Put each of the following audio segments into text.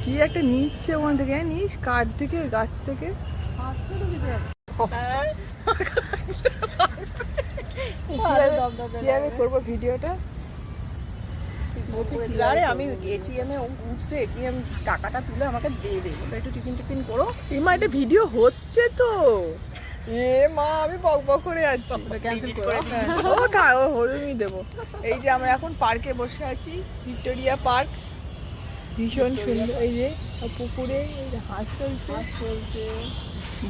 কি একটা নিচ্ছে ওখান থেকে, নিস কাঠ থেকে, গাছ থেকে। কিভাবে করবো ভিডিওটা? আরে আমি এটিএমে উঠছে, এটিএম টাকাটা তুলে আমাকে দিয়ে দেবো, একটু টিফিন টিফিন করো। এমা এটা ভিডিও হচ্ছে তো। এ মা আমি বক বক করে যাচ্ছি। ক্যান্সেল করে ও থাক, ও হলুমই দেবো। এই যে আমরা এখন পার্কে বসে আছি, ভিক্টোরিয়া পার্ক। ভীষণ সুন্দর। এই যে পুকুরে এই যে হাঁস চলছে।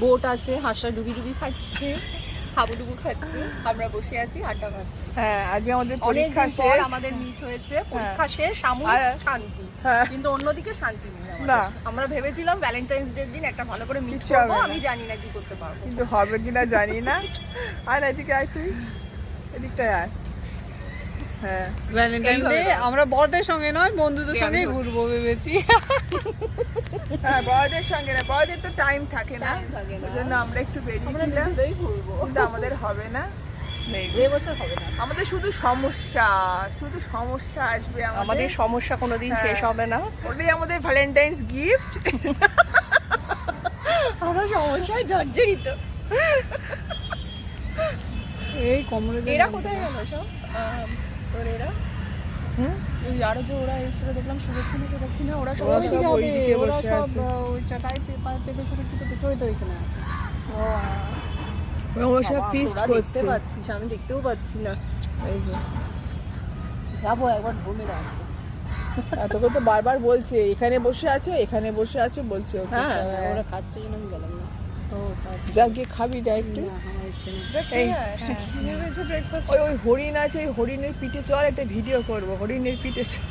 বোট আছে, হাঁসটা ডুবি ডুবি খাচ্ছে, হাবুডুবু খাচ্ছে, আমরা বসে আছি আড্ডা মারছি। হ্যাঁ, আজকে আমাদের অনেক পরীক্ষা দিন পর শেষ। আমাদের মিট হয়েছে, পরীক্ষা শেষ, সাময়িক শান্তি। হ্যাঁ। কিন্তু অন্যদিকে শান্তি নেই আমাদের। না। আমরা ভেবেছিলাম ভ্যালেন্টাইন্স ডে দিন একটা ভালো করে মিট কিচ্ছু করবো, হবে না। আমি জানি না কি করতে পারবো। কিন্তু হবে কিনা জানি না। আর এদিকে আয় তুই, এদিকটায় আয়। হ্যাঁ, ভ্যালেন্টাইন ডে আমরা বড়দের সঙ্গে নয়, বন্ধুদের সঙ্গেই ঘুরবো ভেবেছি। হ্যাঁ, বড়দের সঙ্গে না, বড়দের তো টাইম থাকে না, Time থাকে না। ওই জন্য আমরা একটু আমরা বেরিয়েছিলাম, নিজেরাই ঘুরবো। কিন্তু আমাদের হবে না। এবছর হবে না। আমাদের শুধু সমস্যা, শুধু সমস্যা আসবে আমাদের সমস্যা কোনোদিন হ্যাঁ। শেষ হবে না। ওটাই আমাদের ভ্যালেন্টাইন্স গিফট। আমরা সমস্যায় জর্জরিত। এই কমরে এরা কোথায় গেল সব? তোর এরা হুম? ওই আরো যে ওরা এসেছিল দেখলাম সুদক্ষিণা প্রদক্ষিণা, ওরা সব ওরা ওইদিকে সব হবে। ওইদিকে ওরা বসে সব আছে। ওই চাটাই পেঁপে ছোট ছোট পেঁপে তো ওইখানে আছে। ওরা সব বাবা, ফিস্ট তোরা দেখতে করছে। পাচ্ছিস, আমি দেখতেও পাচ্ছি না। এই যে যাবো একবার ঘুমে আসবো। এতক্ষণ তো বারবার বলছে এখানে বসে আছো, এখানে বসে আছো বলছে ওকে। হ্যাঁ, হ্যাঁ। ওরা খাচ্ছে জন্য আমি গেলাম না। যা গিয়ে খাবি ডাইরেক্ট। আমার ইচ্ছে নেই। এই, ব্রেকফাস্ট ওই হরিণ আছে, ওই হরিণের পিঠে চল একটা ভিডিও করবো, হরিণের পিঠে চল।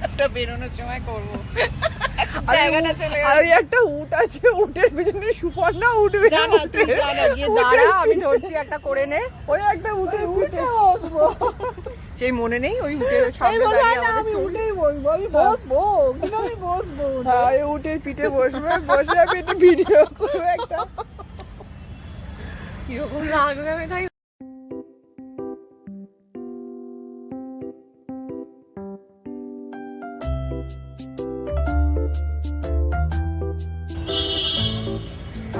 একটা বেরোনোর সময় করবো। আর জায়গাটা চলে আর ওই একটা উট আছে, উটের পিছনে সুপর্ণা উঠবে। জানা তুই জানা, গিয়ে দাঁড়া, আমি ধরছি একটা করে নে। ওই একটা উটের পিঠে বসবো। সেই মনে নেই ওই উঠে সামনে দাঁড়িয়ে আমাদের ছবি। উঠেই বসবো, আমি বসবো, কিন্তু আমি বসবো। হ্যাঁ, ওই উটের পিঠে বসবে, বসে আমি একটু ভিডিও করবো একটা। কিরকম লাগবে আমি তাই।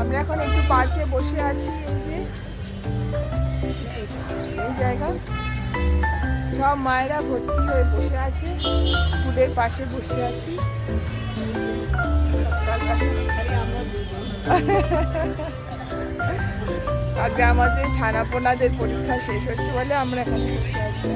আমরা এখন একটু পার্কে বসে আছি। এই যে এই জায়গা সব মায়েরা ভর্তি হয়ে বসে আছে, স্কুলের পাশে বসে আছি। আজকে আমাদের ছানাপোনাদের পরীক্ষা শেষ হচ্ছে বলে আমরা এখানে বসে আছি।